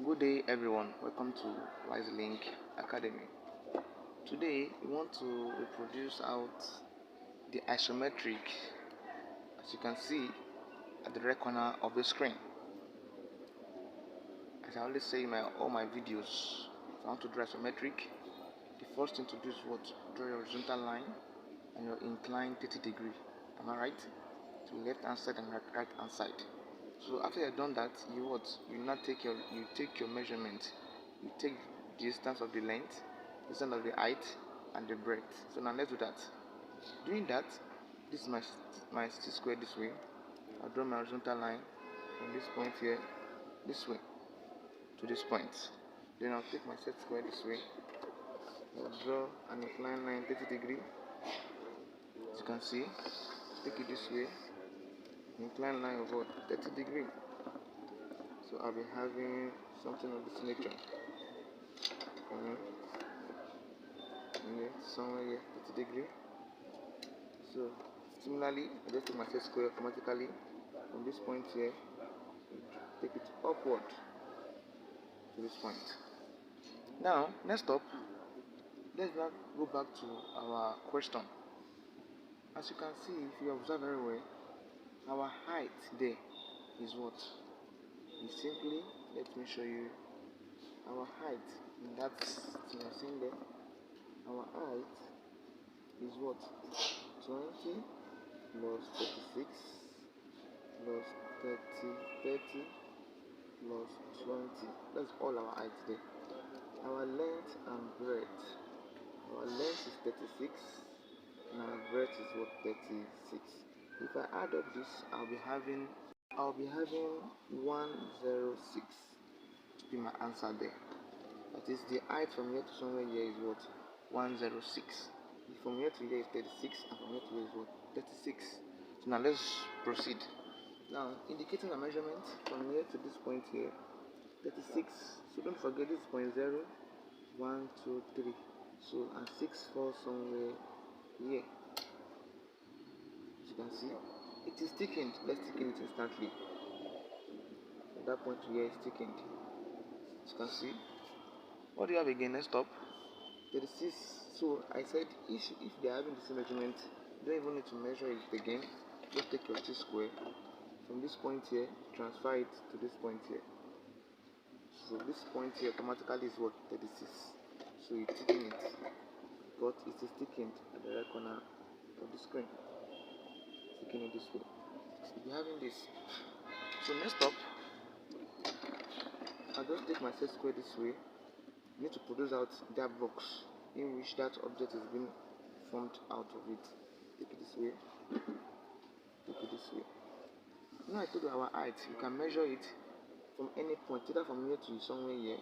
Good day everyone, welcome to WAEC Academy. Today we want to reproduce out the isometric, as you can see at the right corner of the screen. As I always say in all my videos, if I want to draw isometric, the first thing to do is what? Draw your horizontal line and your incline 30 degree. Am I right? To the left hand side and right hand side. So after you've done that, you now take your measurement. You take the distance of the length, distance of the height, and the breadth. So now let's do that. Doing that, this is my set square this way. I'll draw my horizontal line from this point here, this way, to this point. Then I'll take my set square this way. I'll draw an inclined line 30 degree. As you can see, take it this way. Inclined line of what? 30 degree. So I'll be having something of this nature. Somewhere here, 30 degree. So similarly, I just take my set square automatically from this point here, take it upward to this point. Now, next up, let's now go back to our question. As you can see, if you observe very well, our height there is what? Is simply, let me show you our height in that thing you're seeing there. Our height is what? 20 plus 36 plus 30 plus 20. That's all our height there. Our length and breadth. Our length is 36 and our breadth is what? 36. If I add up this, I'll be having 106 to be my answer there. That is, the height from here to somewhere here is what? 106. From here to here is 36, and from here to here is what? 36. So now let's proceed. Now, indicating a measurement from here to this point here, 36. So don't forget this point 0, 1, 2, 3. So and 6 falls somewhere here. As you can see, it is thickened. Let's thicken it instantly. At that point here is thickened. As you can see. What do you have again? Next up, 36. So I said if they are having the same measurement, you don't even need to measure it again. Just take your T square from this point here, transfer it to this point here. So this point here automatically is what? 36. So you thicken it, but it is thickened at the right corner of the screen. Thicken it this way. So you're having this. So next up, I'll just take my set square this way. You need to produce out that box in which that object is being formed out of it. Take it this way. Take it this way. Now I told you our height. You can measure it from any point, either from here to somewhere here,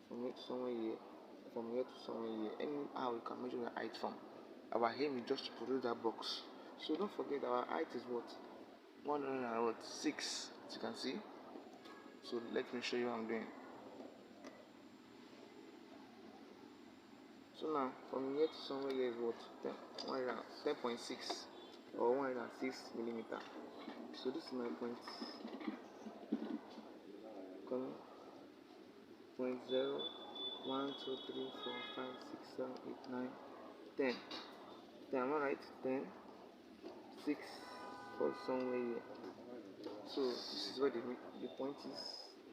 from here to somewhere here, from here to somewhere here. Anyhow you can measure your height from. Our aim is just to produce that box. So don't forget our height is what? 106, as you can see. So let me show you what I'm doing. So now from here to somewhere here is what? 10.6 or 106 millimeter. So this is my point. Coming. Point 0, 1, 2, 3, 4, 5, 6, 7, 8, 9, 10. 10, am I right? 10, 6 for somewhere here. So this is where the point is,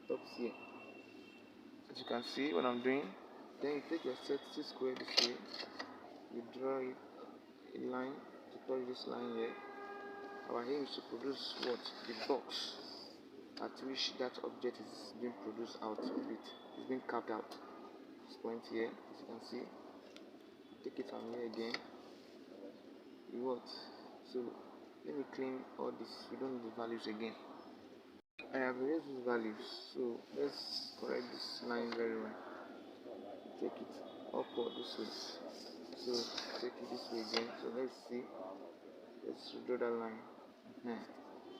stops here. As you can see what I'm doing. Then you take your set T square this way, you draw it a line to touch this line here. Our aim is to produce what? The box at which that object is being produced out of it. It's being carved out. This point here, as you can see. Take it from here again. You what? So let me clean all this. We don't need the values again. I have erased these values, so let's correct this line very well. Take it upward this way. So take it this way again. So let's see. Let's draw that line.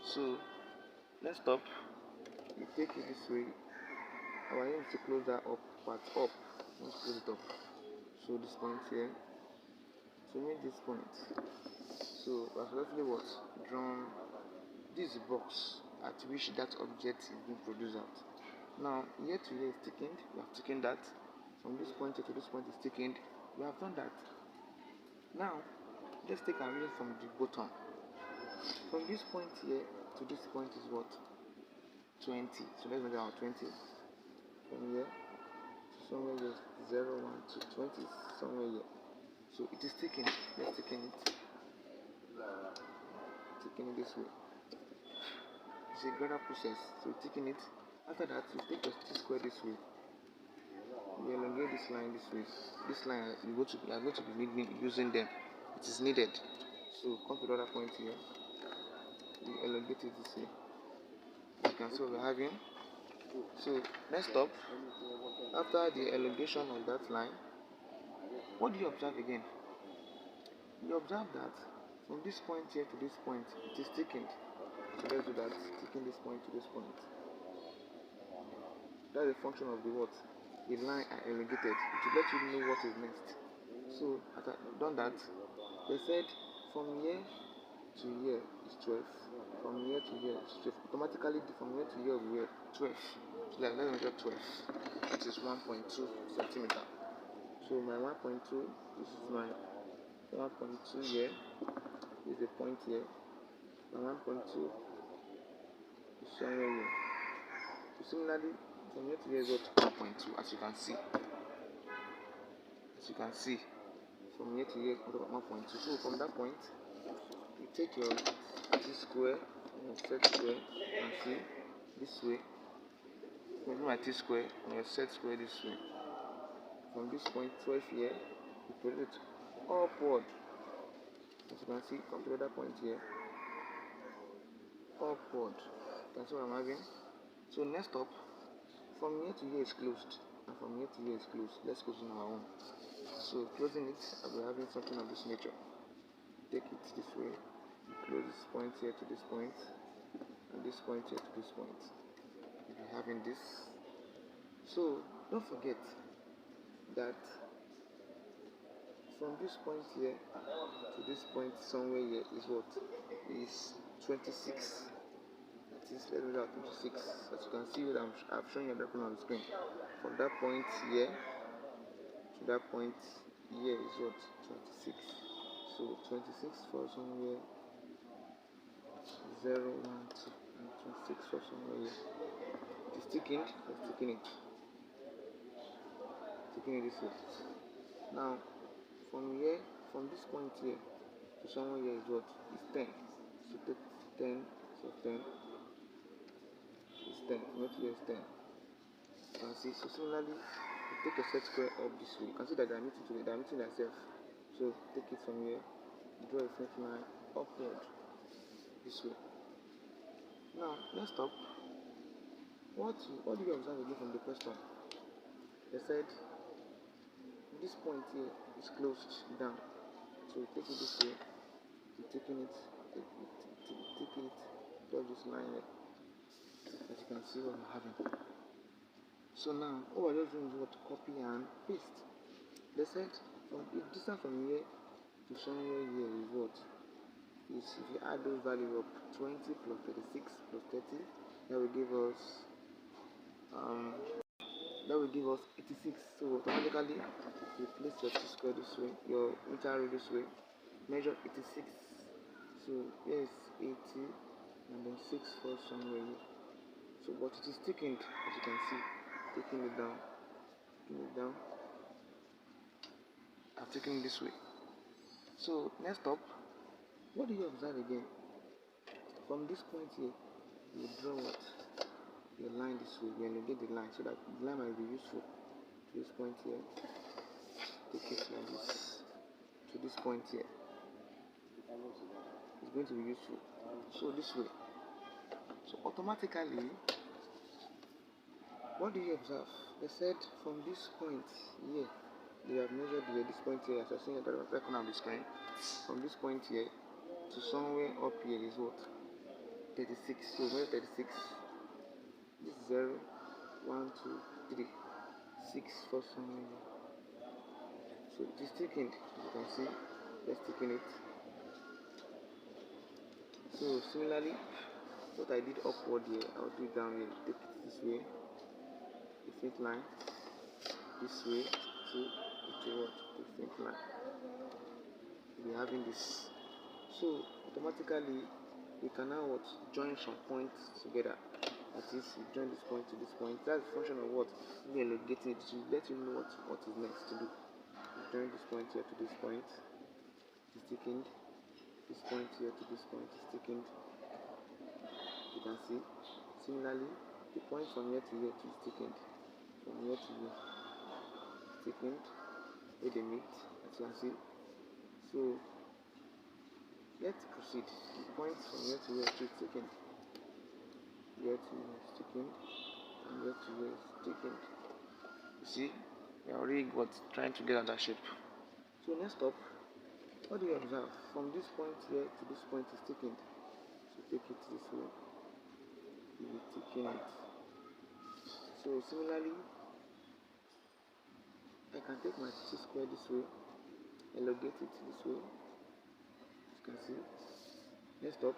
So let's stop. You take it this way. Our aim is to close that up part up. Let's close it up. So this point here. To make this point. So that's roughly what? Drawn this box at which that object is being produced out. Now here to here is thickened. We have thickened that. From this point here to this point is thickened. We have done that. Now let's take our reading from the bottom. From this point here to this point is what? 20. So let's measure our 20. From here to somewhere here, 0, 1, 2, 20 is somewhere here. So it is thickened. Let's thicken it. Thicken it this way. It's a gradual process. So thicken it. After that, you take your T-square this way. You elongate this line this way. This line you are going to be using them. It is needed. So come to the other point here. You elongate it this way. You can see what we're having. So next up, after the elongation of that line, what do you observe again? You observe that from this point here to this point, it is thickened. So let's do that. Thicken this point to this point. That is a function of the what? The line I elongated. It will let you know what is next. So after I've done that, they said from here to here is 12. From here to here is 12. Automatically from here to here we have 12. So let's measure 12. That is 1.2 centimeter. So my 1.2, this is my 1.2 here. This is the point here. My 1.2 is somewhere here. So similarly, from here to here is what? 1.2, as you can see. As you can see, from here to here is 1.2. So from that point, you take your T-square and your set square and see this way. You do my T-square and your set square this way. From this point 12 here, you put it upward. As you can see, come to the other point here. Upward. You can see what I'm having. So next up, from here to here is closed, and from here to here is closed. Let's close on our own. So closing it, I'll be having something of this nature. Take it this way. Close this point here to this point, and this point here to this point. You'll be having this. So don't forget that from this point here to this point somewhere here is what? Is 26. Let's measure 26. As you can see, I've shown you that on the screen. From that point here to that point here is what? 26. So 26 for somewhere 0, 1, 2, and 26 for somewhere here. It is thickened. Let's thicken it. Thicken it this way. Now from here, from this point here to somewhere here is what? Is 10. So take 10. So 10. 10, not here is 10. You can see. So similarly, you take a set square up this way. You can see that they are meeting themselves. So take it from here, draw a finish line upward this way. Now let's stop. What do you observe again from the question? They said this point here is closed down. So you take it this way, you're taking it, take it, draw this line here. As you can see what we're having. So now all we're just doing is what? Copy and paste. They said from the distance from here to somewhere here is what? Is if you add those values up, 20 plus 36 plus 30, that will give us 86. So automatically you place your T-square this way, your meter rule this way, measure 86. So here is 80 and then 6 for somewhere here. So but it is thickened, as you can see. Taking it down. I've taken it this way. So next up, what do you observe again? From this point here, you draw what? Your line this way. You elongate the line so that the line might be useful. To this point here, take it like this. To this point here, it's going to be useful. So this way. So automatically, what do you observe? They said from this point here, they have measured here, this point here, as I see at the right corner of the screen, from this point here to somewhere up here is what? 36. So measure 36. This is 0, 1, 2, 3, 6 for somewhere here. So it is thickened, as you can see. Let's thicken it. So similarly, what I did upward here, I'll do it down here. Take it this way. a faint line this way to what? A faint line. We're having this. So automatically we can now what? Join some points together. That is, you join this point to this point. That's the function of what? We elongating it to let you know what is next to do. You join this point here to this point. It's thickened. This point here to this point is thickened. You can see. Similarly, the point from here to here is thickened. From here to here, it's thickened. Where they meet, as you can see. So let's proceed. The point from here to here is thickened. Here to here is thickened, and here to here is thickened. You see, we are already trying to get at that shape. So next up, what do you observe? From this point here to this point is thickened. So take it this way. You will thicken it. So similarly, I can take my T-square this way, elongate it this way. As you can see. Next up,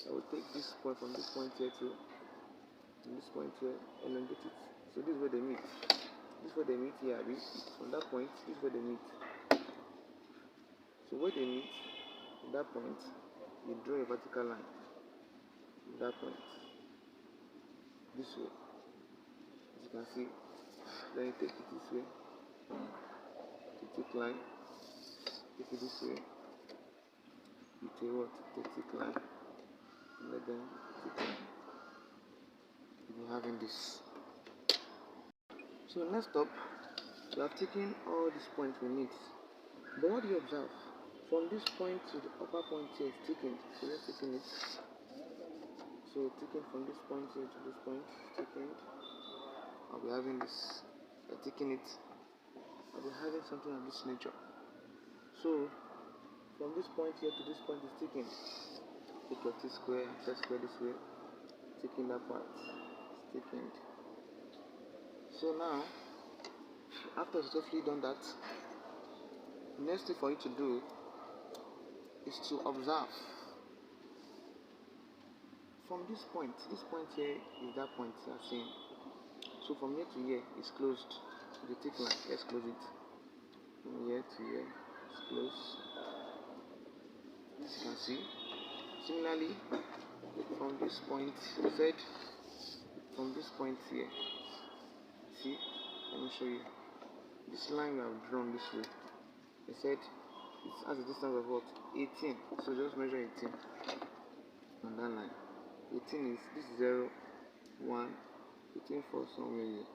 I will take this point from this point here to this point here, elongate it. So this is where they meet. This is where they meet here. From that point, this is where they meet. So where they meet, at that point, you draw a vertical line. At that point, this way. As you can see, then you take it this way. You take line. Take it this way. You take what? You take line. And let them take line. You're having this. So next up, we have taken all these points we need. But what do you observe? From this point to the upper point here is thickened. So let's thicken it. So thickened from this point here to this point, thickened. I'll be having this. I thicken it. I'll be having something of this nature. So from this point here to this point is thickened. Take your T-square, Z-square this way. Thicken that part. It's thickened. So now, after successfully done that, the next thing for you to do is to observe from this point here is that point you are seeing. So from here to here is closed. The thick line, let's close it. From here to here is closed. As you can see. Similarly, from this point, from this point here, see, let me show you. This line we have drawn this way. I said it has a distance of what? 18. So just measure 18 on that line. 18 is this 0, 1, 18 for somewhere here.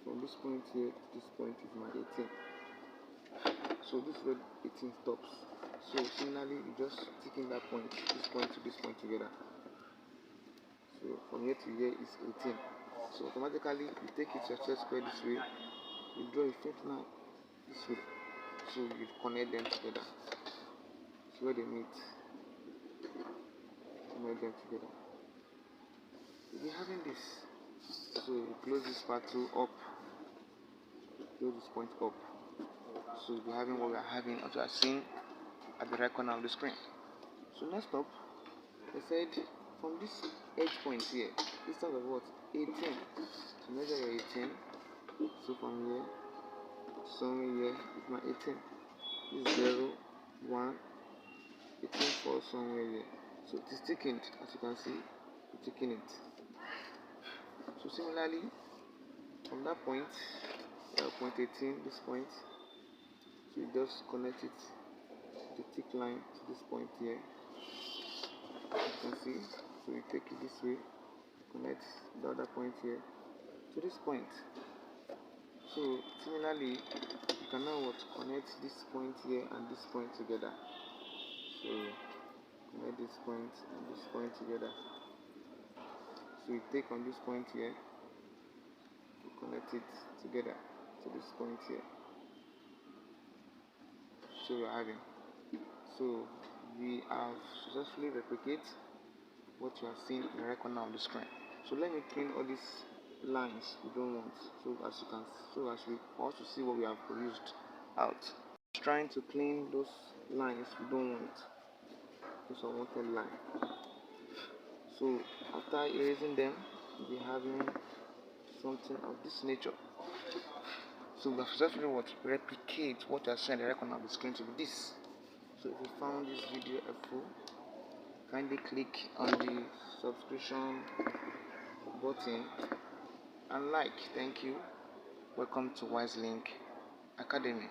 From this point here to this point is my 18. So this is where 18 stops. So similarly, you just thicken that point, this point to this point together. So from here to here is 18. So automatically you take it your chest square this way, you draw a faint line this way. So you connect them together. So where they meet, connect them together. You'll be having this. So you close this part too up. Close this point up. So you'll be having what we are having, as you are seeing at the right corner of the screen. So next up, I said from this edge point here, distance of what? 18. So measure your 18. So from here, somewhere here is my 18. This is 0, 1, 18 for somewhere here. So it is thickened, as you can see, you thicken it. So similarly, from that point, point 18, this point, so you just connect it, the thick line to this point here. As you can see, so you take it this way, connect the other point here to this point. So similarly, you can now connect this point here and this point together. So connect this point and this point together. So you take on this point here, you connect it together to this point here. So we are having. So we have successfully replicate what you have seen in the right corner of the screen. So let me clean all these lines we don't want, so as we also see what we have produced out. Trying to clean those lines we don't want, those unwanted line. So after erasing them, we'll be having something of this nature. So we have successfully replicate what you are seeing right on the screen to be this. So if you found this video helpful, kindly click on the subscription button and like. Thank you. Welcome to WAEC Academy.